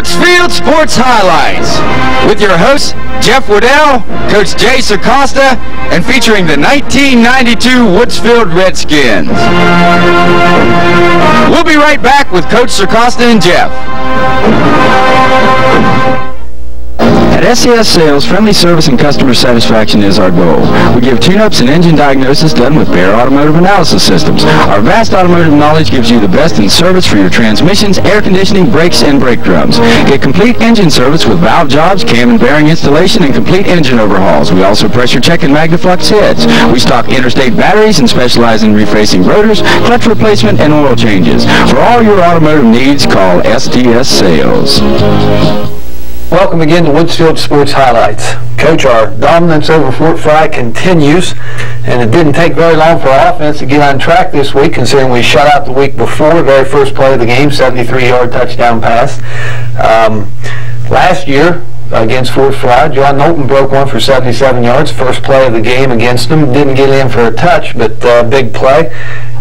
Woodsfield Sports Highlights with your hosts Jeff Waddell, Coach Jay Circosta, and featuring the 1992 Woodsfield Redskins. We'll be right back with Coach Circosta and Jeff. At SCS Sales, friendly service and customer satisfaction is our goal. We give tune-ups and engine diagnosis done with Bear Automotive Analysis Systems. Our vast automotive knowledge gives you the best in service for your transmissions, air conditioning, brakes, and brake drums. Get complete engine service with valve jobs, cam and bearing installation, and complete engine overhauls. We also pressure check and Magnaflux heads. We stock interstate batteries and specialize in refacing rotors, clutch replacement, and oil changes. For all your automotive needs, call STS Sales. Welcome again to Woodsfield Sports Highlights. Coach, our dominance over Fort Frye continues, and it didn't take very long for our offense to get on track this week, considering we shut out the week before, very first play of the game, 73-yard touchdown pass. Last year, against Fort Frye, John Knowlton broke one for 77 yards, first play of the game against them. Didn't get in for a touch, but big play.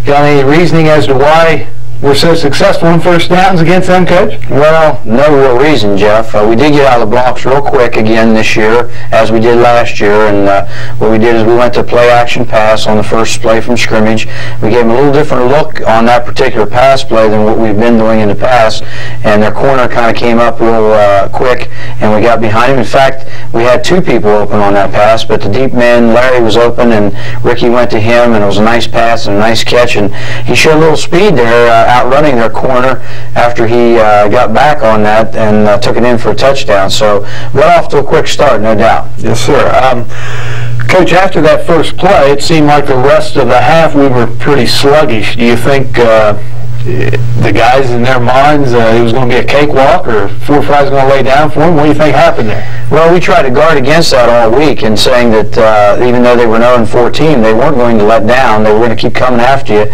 Got any reasoning as to why we're so successful in first downs against them, Coach? Well, no real reason, Jeff. We did get out of the blocks real quick again this year, as we did last year, and what we did is we went to play action pass on the first play from scrimmage. We gave them a little different look on that particular pass play than what we've been doing in the past, and their corner kind of came up real quick, and we got behind him. In fact, we had two people open on that pass, but the deep man, Larry, was open, and Ricky went to him, and it was a nice pass and a nice catch, and he showed a little speed there, outrunning their corner after he got back on that and took it in for a touchdown. So got off to a quick start, no doubt. Yes, sir. Coach, after that first play, it seemed like the rest of the half we were pretty sluggish. Do you think the guys in their minds it was going to be a cakewalk, or Fort Frye's going to lay down for them? What do you think happened there? Well, we tried to guard against that all week, and saying that even though they were 0-14, they weren't going to let down. They were going to keep coming after you.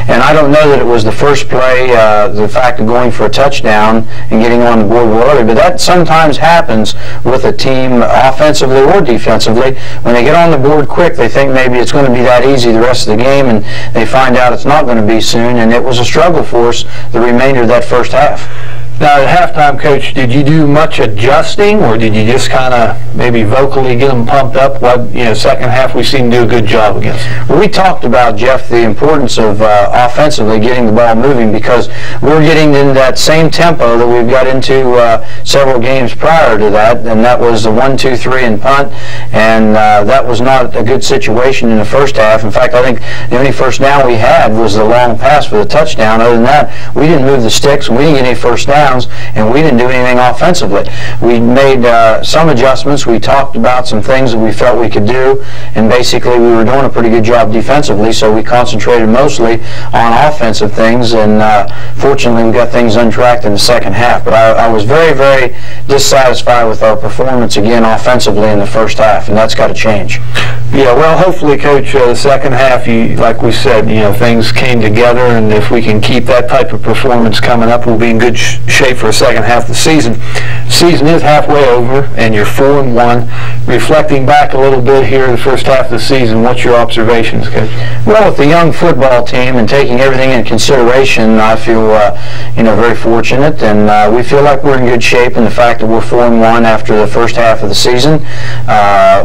And I don't know that it was the first play, the fact of going for a touchdown and getting on the board early, but that sometimes happens with a team offensively or defensively. When they get on the board quick, they think maybe it's going to be that easy the rest of the game, and they find out it's not going to be soon, and it was a struggle for us the remainder of that first half. Now, at halftime, Coach, did you do much adjusting, or did you just kind of maybe vocally get them pumped up? Second half we seemed to do a good job against them. Well, we talked about, Jeff, the importance of offensively getting the ball moving, because we're getting in that same tempo that we've got into several games prior to that, and that was the 1-2-3 and punt, and that was not a good situation in the first half. In fact, I think the only first down we had was the long pass for the touchdown. Other than that, we didn't move the sticks, and we didn't get any first down. And we didn't do anything offensively. We made some adjustments. We talked about some things that we felt we could do, and basically we were doing a pretty good job defensively, so we concentrated mostly on offensive things, and fortunately we got things untracked in the second half. But I was very, very dissatisfied with our performance again offensively in the first half, and that's got to change. Yeah, well, hopefully, Coach, the second half, like we said, things came together, and if we can keep that type of performance coming up, we'll be in good shape for the second half of the season. The season is halfway over, and you're 4-1. Reflecting back a little bit here, the first half of the season, what's your observations, Coach? Well, with the young football team and taking everything into consideration, I feel very fortunate, and we feel like we're in good shape in the fact that we're 4-1 after the first half of the season.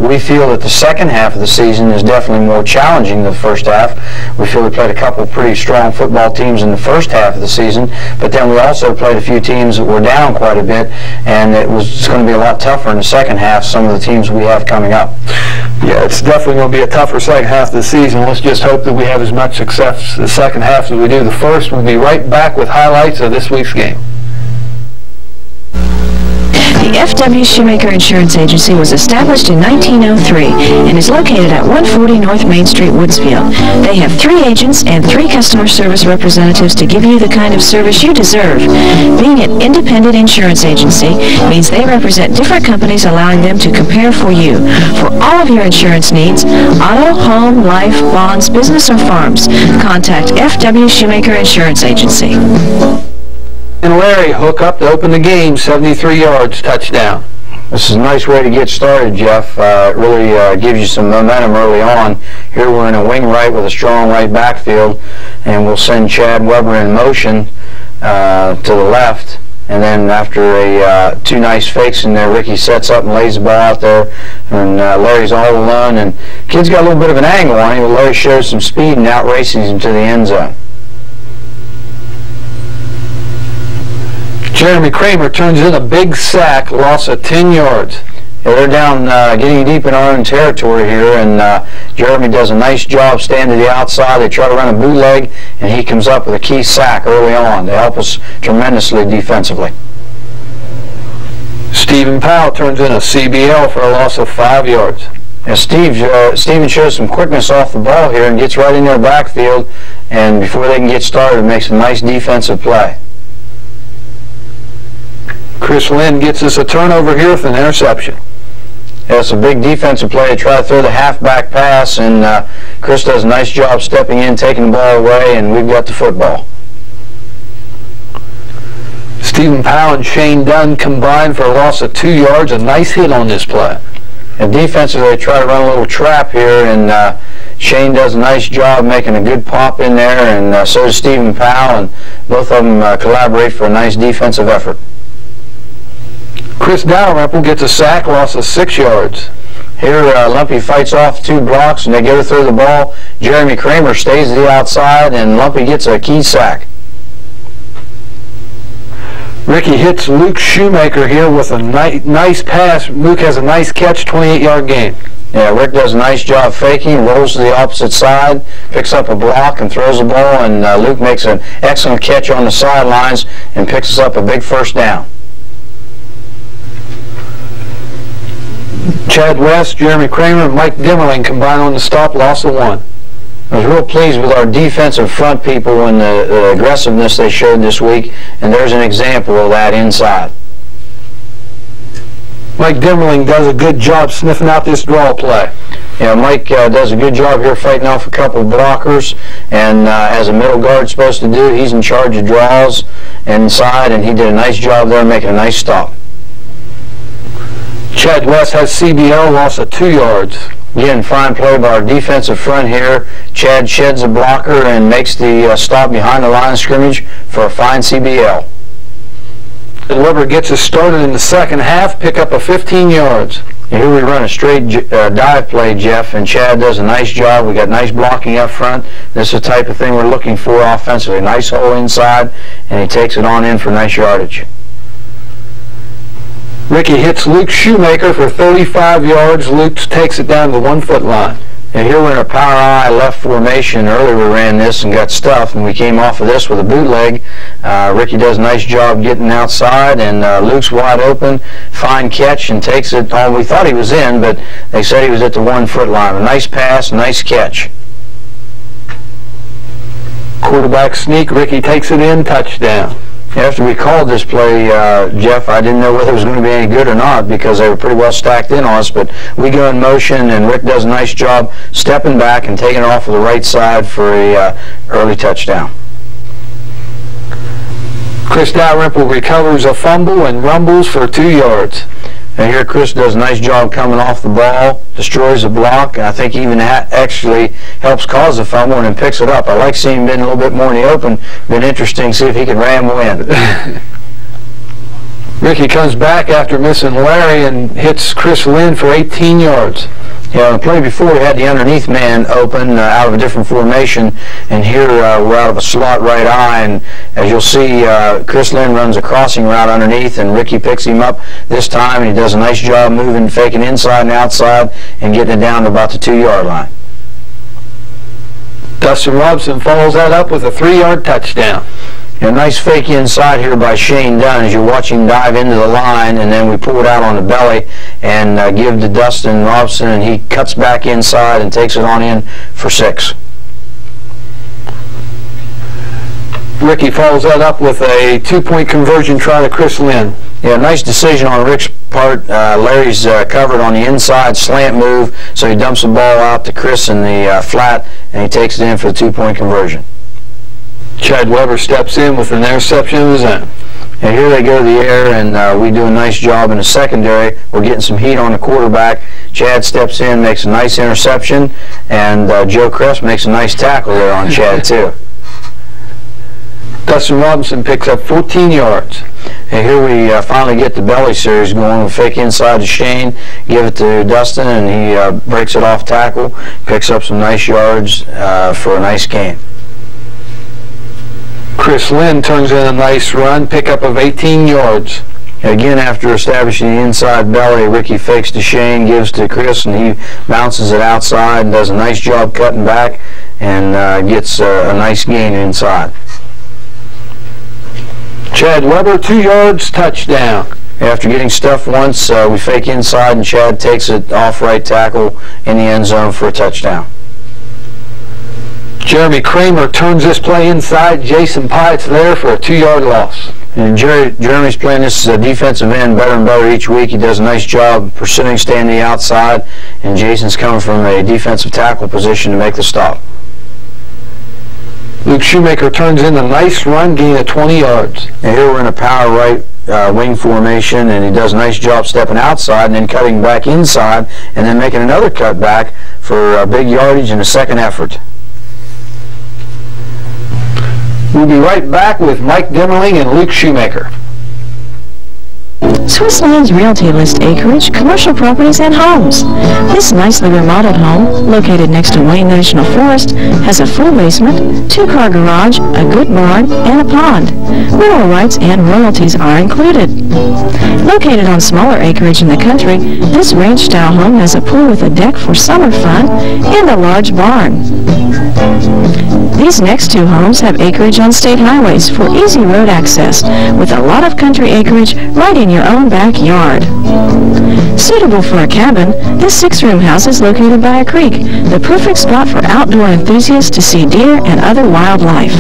We feel that the second half of the season is definitely more challenging than the first half. We feel we played a couple of pretty strong football teams in the first half of the season, but then we also played a few teams that were down quite a bit, and it's going to be a lot tougher in the second half, some of the teams we have coming up. Yeah, it's definitely going to be a tougher second half of the season. Let's just hope that we have as much success the second half as we do the first. We'll be right back with highlights of this week's game. The F.W. Shoemaker Insurance Agency was established in 1903 and is located at 140 North Main Street, Woodsfield. They have 3 agents and 3 customer service representatives to give you the kind of service you deserve. Being an independent insurance agency means they represent different companies, allowing them to compare for you. For all of your insurance needs, auto, home, life, bonds, business, or farms, contact F.W. Shoemaker Insurance Agency. And Larry, hook up to open the game, 73 yards, touchdown. This is a nice way to get started, Jeff. It really gives you some momentum early on. Here we're in a wing right with a strong right backfield, and we'll send Chad Weber in motion to the left, And then after two nice fakes in there, Ricky sets up and lays the ball out there, and Larry's all alone. And kid's got a little bit of an angle on him, but Larry shows some speed and outraces him to the end zone. Jeremy Kramer turns in a big sack, loss of 10 yards. Yeah, they're down getting deep in our own territory here, and Jeremy does a nice job staying to the outside. They try to run a bootleg, and he comes up with a key sack early on. They help us tremendously defensively. Stephen Powell turns in a CBL for a loss of 5 yards. Yeah, Steven shows some quickness off the ball here and gets right in their backfield, and before they can get started, makes a nice defensive play. Chris Lynn gets us a turnover here with an interception. Yeah, it's a big defensive play to try to throw the halfback pass, and Chris does a nice job stepping in, taking the ball away, and we've got the football. Stephen Powell and Shane Dunn combined for a loss of 2 yards. A nice hit on this play. And defensively, they try to run a little trap here, and Shane does a nice job making a good pop in there, and so does Stephen Powell, and both of them collaborate for a nice defensive effort. Chris Dalrymple gets a sack, loss of 6 yards. Here, Lumpy fights off 2 blocks, and they go to throw the ball. Jeremy Kramer stays to the outside, and Lumpy gets a key sack. Ricky hits Luke Shoemaker here with a nice pass. Luke has a nice catch, 28-yard gain. Yeah, Rick does a nice job faking, rolls to the opposite side, picks up a block and throws the ball, and Luke makes an excellent catch on the sidelines and picks us up a big first down. Chad West, Jeremy Kramer, and Mike Dimmerling combine on the stop, loss of 1. I was real pleased with our defensive front people and the aggressiveness they showed this week, and there's an example of that inside. Mike Dimmerling does a good job sniffing out this draw play. Yeah, Mike does a good job here fighting off a couple of blockers, and as a middle guard's supposed to do, he's in charge of draws inside, and he did a nice job there making a nice stop. Chad West has CBL, loss of 2 yards. Again, fine play by our defensive front here. Chad sheds a blocker and makes the stop behind the line of scrimmage for a fine CBL. Weber gets us started in the second half, pick up a 15 yards. And here we run a straight dive play, Jeff, and Chad does a nice job. We got nice blocking up front. This is the type of thing we're looking for offensively. Nice hole inside, and he takes it on in for nice yardage. Ricky hits Luke Shoemaker for 35 yards. Luke takes it down to the 1-foot line. And here we're in a power I left formation. Earlier we ran this and got stuffed, and we came off of this with a bootleg. Ricky does a nice job getting outside, and Luke's wide open. Fine catch, and takes it on. We thought he was in, but they said he was at the 1-foot line. A nice pass, nice catch. Quarterback sneak. Ricky takes it in, touchdown. After we called this play, Jeff, I didn't know whether it was going to be any good or not because they were pretty well stacked in on us, but we go in motion, and Rick does a nice job stepping back and taking it off of the right side for a early touchdown. Chris Dalrymple recovers a fumble and rumbles for 2 yards. And here Chris does a nice job coming off the ball, destroys the block, and I think even actually helps cause the fumble and then picks it up. I like seeing him being a little bit more in the open. Been interesting to see if he can ram win. Ricky comes back after missing Larry and hits Chris Lynn for 18 yards. Yeah, on the play before we had the underneath man open out of a different formation, and here we're out of a slot right eye, and as you'll see, Chris Lynn runs a crossing route underneath, and Ricky picks him up this time, and he does a nice job moving, faking inside and outside, and getting it down to about the 2-yard line. Dustin Robson follows that up with a 3-yard touchdown. A nice fake inside here by Shane Dunn as you watch him dive into the line, and then we pull it out on the belly and give to Dustin Robson, and he cuts back inside and takes it on in for 6. Ricky follows that up with a 2-point conversion try to Chris Lynn. Yeah, nice decision on Rick's part. Larry's covered on the inside slant move, so he dumps the ball out to Chris in the flat, and he takes it in for the 2-point conversion. Chad Weber steps in with an interception of his own. And here they go to the air, and we do a nice job in the secondary. We're getting some heat on the quarterback. Chad steps in, makes a nice interception, and Joe Kress makes a nice tackle there on Chad, too. Dustin Robinson picks up 14 yards. And here we finally get the belly series going. We fake inside to Shane, give it to Dustin, and he breaks it off tackle, picks up some nice yards for a nice gain. Chris Lynn turns in a nice run, pickup of 18 yards. Again, after establishing the inside belly, Ricky fakes to Shane, gives to Chris, and he bounces it outside and does a nice job cutting back and gets a nice gain inside. Chad Weber, 2 yards, touchdown. After getting stuffed once, we fake inside, and Chad takes it off right tackle in the end zone for a touchdown. Jeremy Kramer turns this play inside. Jason Pyatt's there for a 2-yard loss. And Jeremy's playing this defensive end better and better each week. He does a nice job pursuing, staying the outside, and Jason's coming from a defensive tackle position to make the stop. Luke Shoemaker turns in a nice run, gain of 20 yards. And here we're in a power right wing formation, and he does a nice job stepping outside and then cutting back inside and then making another cut back for big yardage in a second effort. We'll be right back with Mike Demmerling and Luke Shoemaker. Swiss Lands Realty lists acreage, commercial properties, and homes. This nicely remodeled home, located next to Wayne National Forest, has a full basement, 2-car garage, a good barn, and a pond. Mineral rights and royalties are included. Located on smaller acreage in the country, this ranch-style home has a pool with a deck for summer fun and a large barn. These next 2 homes have acreage on state highways for easy road access, with a lot of country acreage right in your own backyard. Suitable for a cabin, this 6-room house is located by a creek, the perfect spot for outdoor enthusiasts to see deer and other wildlife.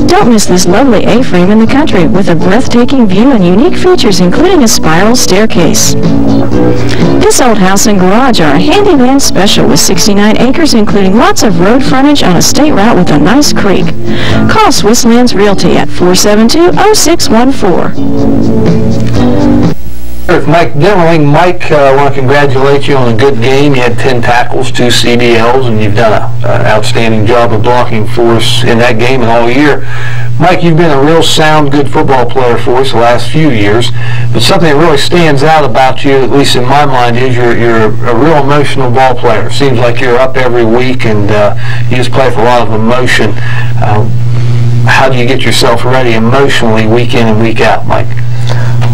Don't miss this lovely A-frame in the country with a breathtaking view and unique features, including a spiral staircase. This old house and garage are a handyman special with 69 acres, including lots of road frontage on a state route with a nice creek. Call Swiss Lands Realty at 472-0614. With Mike Demmerling. Mike, I want to congratulate you on a good game. You had 10 tackles, 2 CDLs, and you've done an outstanding job of blocking for us in that game and all year. Mike, you've been a real sound, good football player for us the last few years, but something that really stands out about you, at least in my mind, is you're a real emotional ball player. Seems like you're up every week, and you just play with a lot of emotion. How do you get yourself ready emotionally week in and week out, Mike?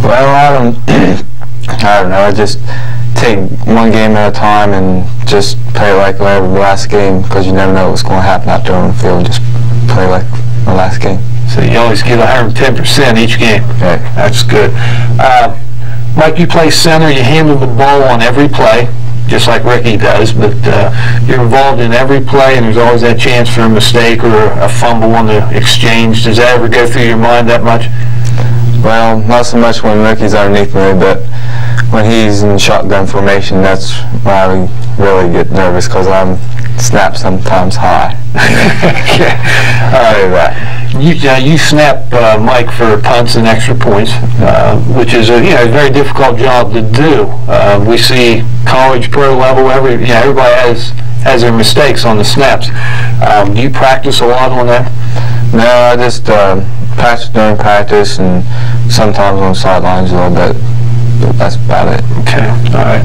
Well, I don't know. I just take one game at a time and just play like the last game, because you never know what's going to happen out there on the field. Just play like the last game. So you always give 110% each game. Okay. That's good. Mike, you play center. You handle the ball on every play, just like Ricky does, but you're involved in every play, and there's always that chance for a mistake or a fumble on the exchange. Does that ever go through your mind that much? Well, not so much when Ricky's underneath me, but when he's in shotgun formation, that's when I really get nervous, because I'm snap sometimes high. Okay. You snap Mike for punts and extra points, which is a very difficult job to do. We see college, pro level, everybody has their mistakes on the snaps. Do you practice a lot on that? No, I just practice during practice and sometimes on the sidelines a little bit, but that's about it. Okay, all right.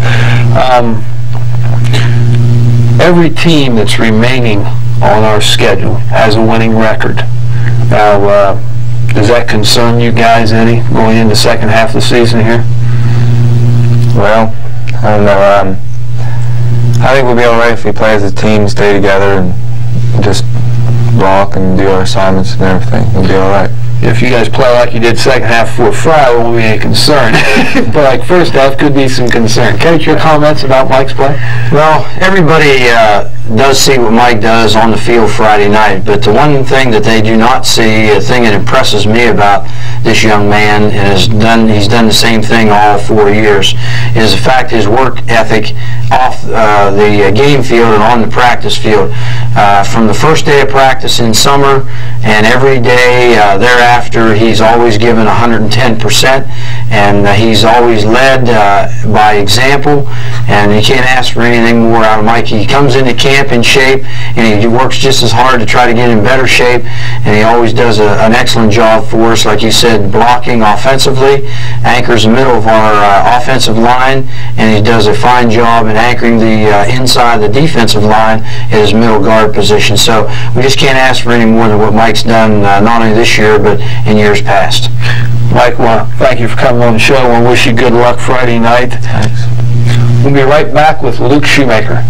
Every team that's remaining on our schedule has a winning record. Now, does that concern you guys any going into the second half of the season here? Well, I don't know. I think we'll be all right if we play as a team, stay together, and just block and do our assignments and everything. We'll be all right. If you guys play like you did second half for Frye, it won't be any concern. But like first half, could be some concern. Coach, your comments about Mike's play? Well, everybody does see what Mike does on the field Friday night, but the one thing that they do not see, a thing that impresses me about this young man, and he's done the same thing all 4 years, is the fact his work ethic off the game field and on the practice field. From the first day of practice in summer and every day thereafter, he's always given 110%, and he's always led by example, and you can't ask for anything more out of Mike. He comes into camp in shape, and he works just as hard to try to get in better shape, and he always does an excellent job for us, like you said, blocking offensively, anchors the middle of our offensive line, and he does a fine job in anchoring the inside the defensive line at his middle guard position. So we just can't ask for any more than what Mike's done, not only this year, but in years past. Mike, thank you for coming on the show. I want to wish you good luck Friday night. Thanks. We'll be right back with Luke Shoemaker.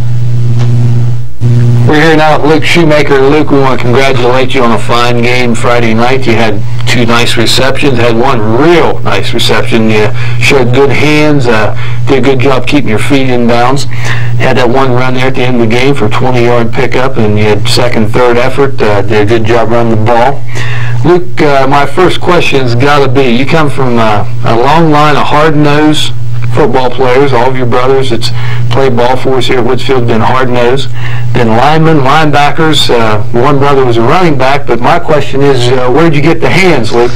We're here now with Luke Shoemaker. Luke, we want to congratulate you on a fine game Friday night. You had 2 nice receptions, had 1 real nice reception. You showed good hands, did a good job keeping your feet in bounds. Had that 1 run there at the end of the game for a 20-yard pickup, and you had second, third effort, did a good job running the ball. Luke, my first question's got to be, you come from a long line of hard-nosed football players. All of your brothers that's played ball for us here at Woodsfield have been hard-nosed. Then linemen, linebackers. 1 brother was a running back, but my question is, where did you get the hands, Luke?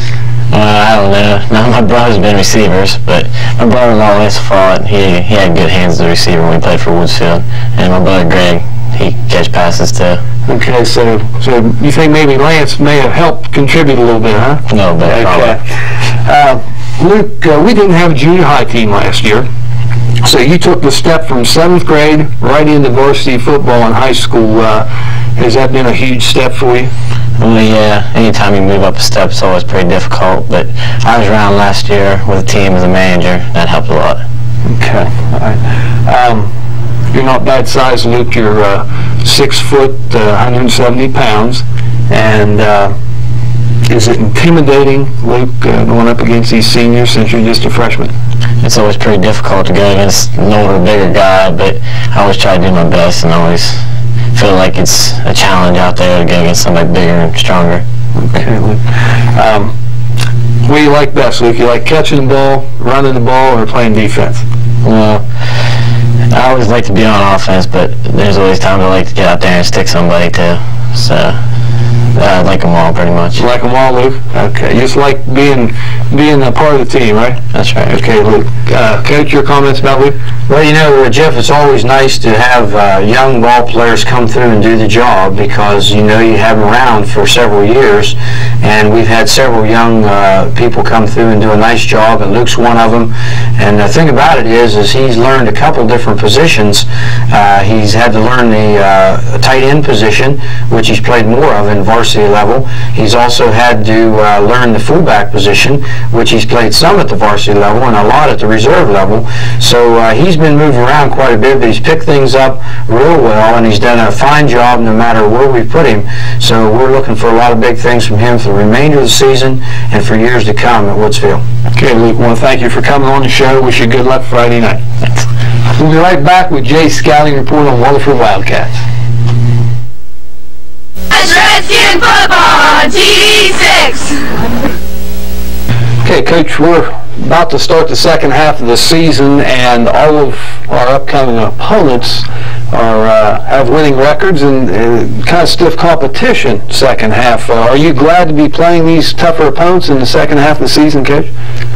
I don't know. None of my brothers have been receivers, but my brother always fought. He had good hands as a receiver when he played for Woodsfield. And my brother Greg, he catch passes too. Okay, so you think maybe Lance may have helped contribute a little bit, huh? A little bit, okay. Luke, we didn't have a junior high team last year, so you took the step from 7th grade right into varsity football in high school. Has that been a huge step for you? Well, yeah, anytime you move up a step, it's always pretty difficult, but I was around last year with a team as a manager. That helped a lot. Okay, all right. You're not bad size, Luke. You're 6 foot, 170 pounds, and is it intimidating, Luke, going up against these seniors since you're just a freshman? It's always pretty difficult to go against an older, bigger guy, but I always try to do my best and always feel like it's a challenge out there to go against somebody bigger and stronger. Okay, Luke. What do you like best, Luke? You like catching the ball, running the ball, or playing defense? Well, I always like to be on offense, but there's always times I like to get out there and stick somebody too. So I like them all pretty much. You like them all, Luke? Okay. You just like being a part of the team, right? That's right. Okay, Luke. Coach, your comments about Luke? Well, you know, Jeff, it's always nice to have young ball players come through and do the job because, you know, you have them around for several years, and we've had several young people come through and do a nice job, and Luke's one of them. And the thing about it is he's learned a couple different positions. He's had to learn the tight end position, which he's played more of in varsity level. He's also had to learn the fullback position, which he's played some at the varsity level and a lot at the reserve level. So he's been moved around quite a bit, but he's picked things up real well, and he's done a fine job no matter where we put him. So we're looking for a lot of big things from him for the remainder of the season and for years to come at Woodsfield. Okay, Luke, I want to thank you for coming on the show. Wish you good luck Friday night. Thanks. We'll be right back with Jay's scouting report on Waterfall Wildcats. Redskins football on TV6. Okay, Coach, we're about to start the second half of the season, and all of our upcoming opponents have winning records and kind of stiff competition second half. Are you glad to be playing these tougher opponents in the second half of the season, Coach?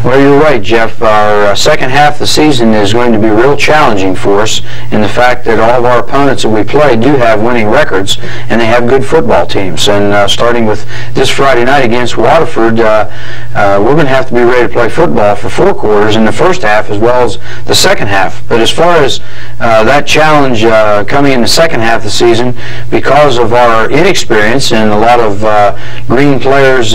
Well, you're right, Jeff. Our second half of the season is going to be real challenging for us in the fact that all of our opponents that we play do have winning records, and they have good football teams. And starting with this Friday night against Waterford, we're going to have to be ready to play football for 4 quarters in the first half as well as the second half. But as far as that challenge coming in the second half of the season, because of our inexperience and a lot of green players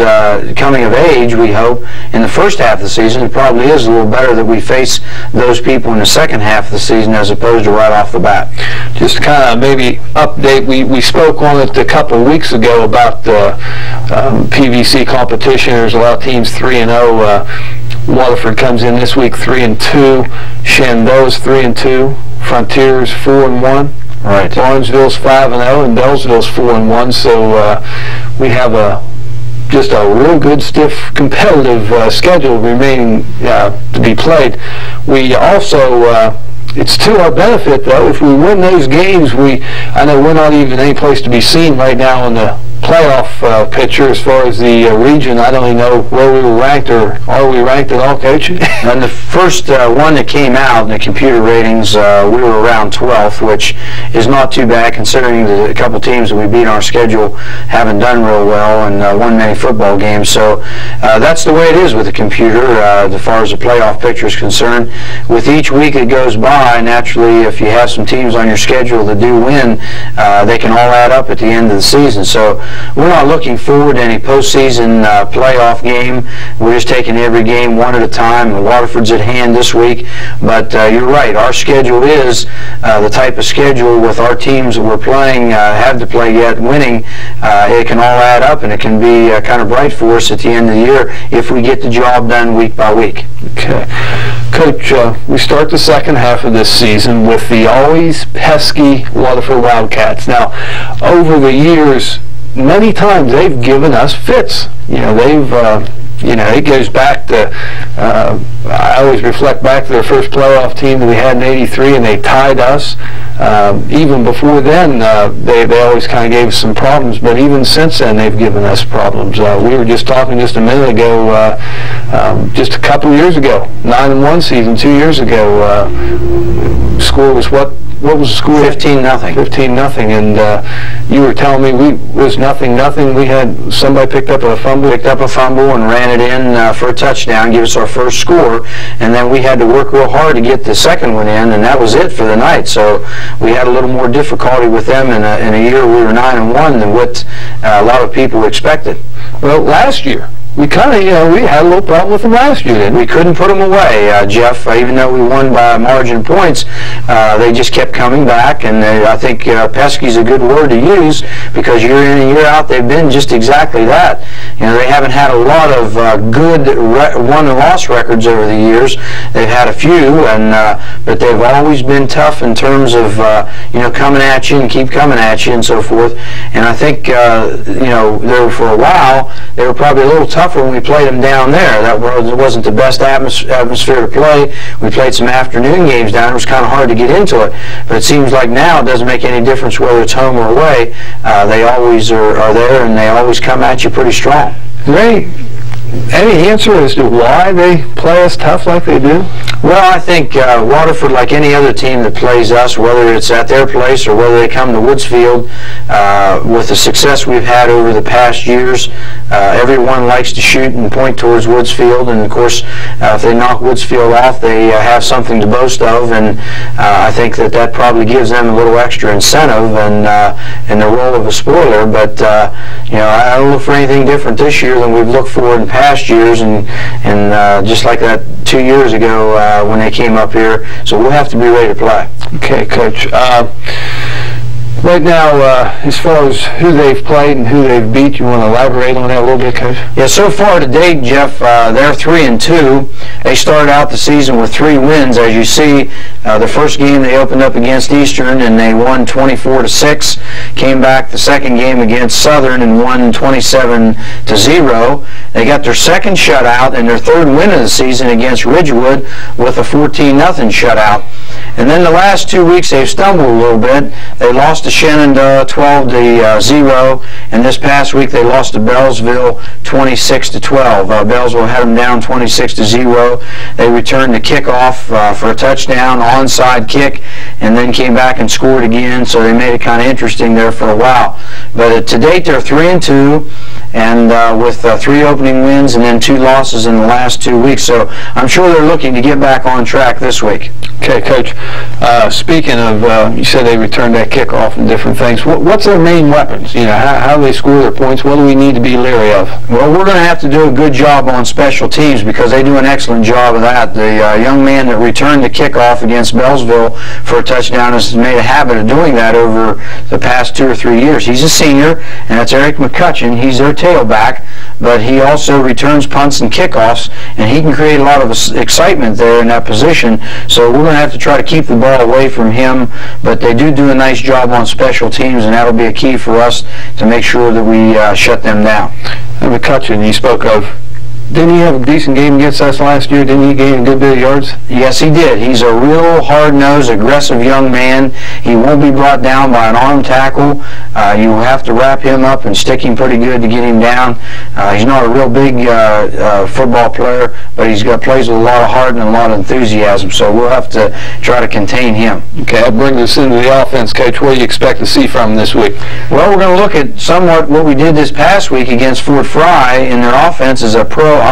coming of age, we hope, in the first half of the season, it probably is a little better that we face those people in the second half of the season as opposed to right off the bat. Just to kind of maybe update, we spoke on it a couple of weeks ago about PVC competition. There's a lot of teams 3-0. Waterford comes in this week 3-2. Shenandoah's 3-2. Frontier's 4-1. Right. Barnesville's 5-0, and Bellsville's 4-1. So we have just a real good, stiff, competitive schedule remaining to be played. We also, it's to our benefit though, if we win those games, I know we're not even any place to be seen right now in the playoff picture as far as the region. I don't even know where we were ranked, or are we ranked at all, Coach? And the first one that came out in the computer ratings, we were around 12th, which is not too bad considering the couple teams that we beat on our schedule haven't done real well and won many football games. So that's the way it is with the computer as far as the playoff picture is concerned. With each week that goes by, naturally, if you have some teams on your schedule that do win, they can all add up at the end of the season. So we're not looking forward to any postseason playoff game. We're just taking every game one at a time. Waterford's at hand this week, but you're right. Our schedule is the type of schedule with our teams that we're playing, have to play yet, winning. It can all add up, and it can be kind of bright for us at the end of the year if we get the job done week by week. Okay. Coach, we start the second half of this season with the always pesky Waterfall Wildcats. Now, over the years, many times they've given us fits. It goes back to, I always reflect back to their first playoff team that we had in '83, and they tied us. Even before then, they always kind of gave us some problems, but even since then, they've given us problems. We were just talking just a minute ago, just a couple years ago, 9-1 season, 2 years ago, score was what was the score? 15-0. 15-0, and you were telling me it was 0-0. We had somebody picked up a fumble and ran it in for a touchdown, give us our first score, and then we had to work real hard to get the second one in, and that was it for the night. So we had a little more difficulty with them in a year we were 9-1 than what a lot of people expected. Well, last year, we kind of, we had a little problem with them last year, didn't we? We couldn't put them away, Jeff. Even though we won by a margin of points, they just kept coming back, and I think pesky's a good word to use because year in and year out they've been just exactly that. They haven't had a lot of good won and loss records over the years. They've had a few, but they've always been tough in terms of coming at you and keep coming at you and so forth. And I think for a while they were probably a little tougher when we played them down there. That wasn't the best atmosphere to play. We played some afternoon games down there. It was kind of hard to get into it. But it seems like now it doesn't make any difference whether it's home or away. They always are there, and they always come at you pretty strong. Any answer as to why they play us tough like they do? Well, I think Waterford, like any other team that plays us, whether it's at their place or whether they come to Woodsfield, with the success we've had over the past years, everyone likes to shoot and point towards Woodsfield, and of course, if they knock Woodsfield off, they have something to boast of, and I think that probably gives them a little extra incentive in the role of a spoiler. But I don't look for anything different this year than we've looked for in past years, and just like that 2 years ago when they came up here. So we'll have to be ready to play. Okay, Coach. Right now, as far as who they've played and who they've beat, you want to elaborate on that a little bit, Coach? Yeah, so far to date, Jeff, they're 3-2. They started out the season with 3 wins. As you see, the first game they opened up against Eastern and they won 24-6. Came back the second game against Southern and won 27-0. They got their second shutout and their third win of the season against Ridgewood with a 14-0 shutout. And then the last 2 weeks they've stumbled a little bit. They lost to Shenandoah 12-0, and this past week they lost to Bellsville 26-12. Bellsville had them down 26-0. They returned the kickoff for a touchdown, onside kick, and then came back and scored again. So they made it kind of interesting there for a while. But to date they're 3-2, and with 3 opening wins and then 2 losses in the last 2 weeks. So I'm sure they're looking to get back on track this week. Okay, Coach. Speaking of, you said they returned that kickoff and different things. What's their main weapons? How do they score their points? What do we need to be leery of? Well, we're going to have to do a good job on special teams because they do an excellent job of that. The young man that returned the kickoff against Bellsville for a touchdown has made a habit of doing that over the past 2 or 3 years. He's a senior, and that's Eric Mccutchen. He's their tailback, but he also returns punts and kickoffs, and he can create a lot of excitement there in that position. So we're going to have to try to keep the ball away from him, but they do a nice job on special teams, and that'll be a key for us to make sure that we shut them down. And McCutchen, you spoke of Didn't he have a decent game against us last year? Didn't he gain a good bit of yards? Yes, he did. He's a real hard-nosed, aggressive young man. He won't be brought down by an arm tackle. You have to wrap him up and stick him pretty good to get him down. He's not a real big football player, but he's got plays with a lot of heart and a lot of enthusiasm, so we'll have to try to contain him. Okay, I'll bring this into the offense, Coach. What do you expect to see from him this week? Well, we're going to look at somewhat what we did this past week against Fort Frye. In their offense is a pro-I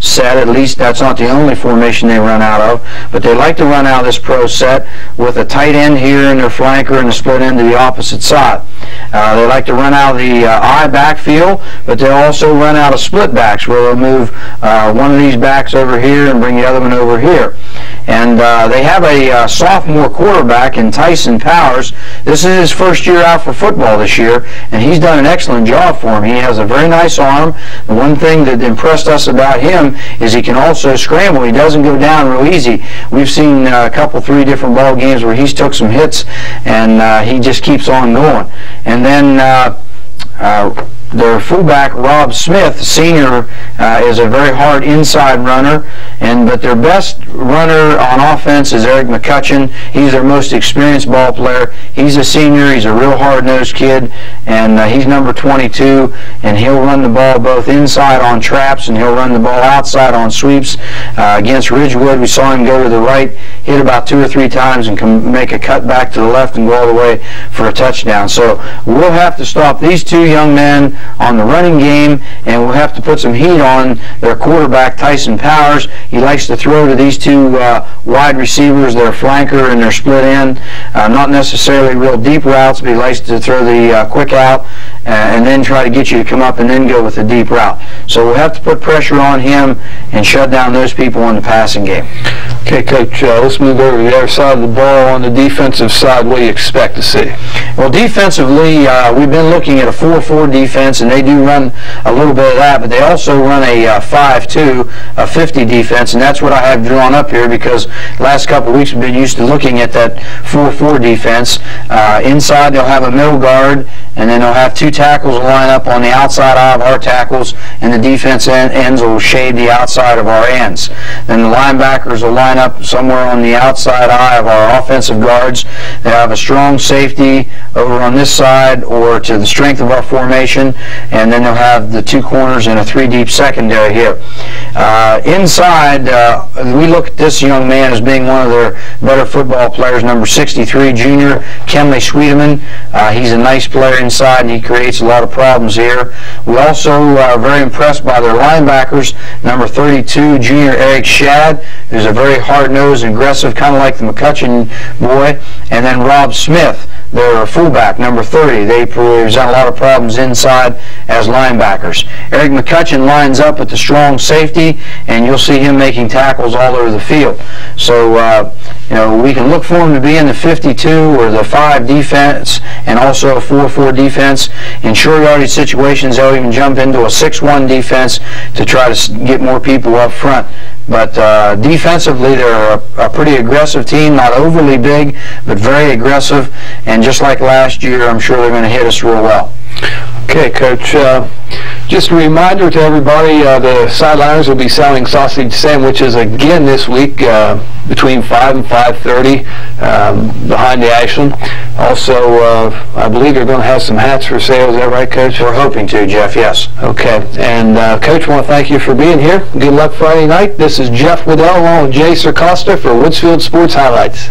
set. At least that's not the only formation they run out of, but they like to run out of this pro set with a tight end here in their flanker and a split end to the opposite side. They like to run out of the I backfield, but they'll also run out of split backs where they'll move one of these backs over here and bring the other one over here. And they have a sophomore quarterback in Tyson Powers. This is his first year out for football this year, and he's done an excellent job for him. He has a very nice arm. The one thing that impressed us about him is he can also scramble. He doesn't go down real easy. We've seen a couple, 3 different ball games where he's took some hits, and he just keeps on going. And then their fullback, Rob Smith, senior, is a very hard inside runner, but their best runner on offense is Eric Mccutchen. He's their most experienced ball player. He's a senior. He's a real hard-nosed kid, and he's number 22, and he'll run the ball both inside on traps, and he'll run the ball outside on sweeps. Against Ridgewood, we saw him go to the right, hit about 2 or 3 times, and can make a cut back to the left and go all the way for a touchdown. So we'll have to stop these 2 young men on the running game, and we'll have to put some heat on their quarterback, Tyson Powers. He likes to throw to these 2 wide receivers, their flanker and their split end. Not necessarily real deep routes, but he likes to throw the quick out and then try to get you to come up and then go with a deep route. So we'll have to put pressure on him and shut down those people in the passing game. Okay, Coach, let's move over to the other side of the ball. On the defensive side, what do you expect to see? Well, defensively, we've been looking at a 4-4 defense, and they do run a little bit of that, but they also run a 5-2, a 50 defense, and that's what I have drawn up here because last couple of weeks we've been used to looking at that 4-4 defense. Inside, they'll have a middle guard, and then they'll have 2 tackles line up on the outside eye of our tackles, and the defense ends will shade the outside of our ends. Then the linebackers will line up somewhere on the outside eye of our offensive guards. They have a strong safety over on this side or to the strength of our formation, and then they'll have the 2 corners and a 3 deep secondary here. Inside, we look at this young man as being one of their better football players, number 63, junior Kenley Sweeteman. He's a nice player inside, and he creates a lot of problems here. We also are very impressed by their linebackers, number 32, junior Eric Shadd, who's a very hard-nosed and aggressive, kind of like the Mccutchen boy, and then Rob Smith, their fullback, number 30. They present a lot of problems inside as linebackers. Eric Mccutchen lines up at the strong safety, and you'll see him making tackles all over the field. So, we can look for him to be in the 52 or the 5 defense and also a 4-4 defense. In short yardage situations, they'll even jump into a 6-1 defense to try to get more people up front. But defensively, they're a pretty aggressive team, not overly big, but very aggressive. And just like last year, I'm sure they're going to hit us real well. Okay, Coach. Just a reminder to everybody, the sideliners will be selling sausage sandwiches again this week between 5 and 5:30 behind the Ashland. Also, I believe they're going to have some hats for sale. Is that right, Coach? We're hoping to, Jeff, yes. Okay. And, Coach, I want to thank you for being here. Good luck Friday night. This is Jeff Waddell along with Jay Sircosta for Woodsfield Sports Highlights.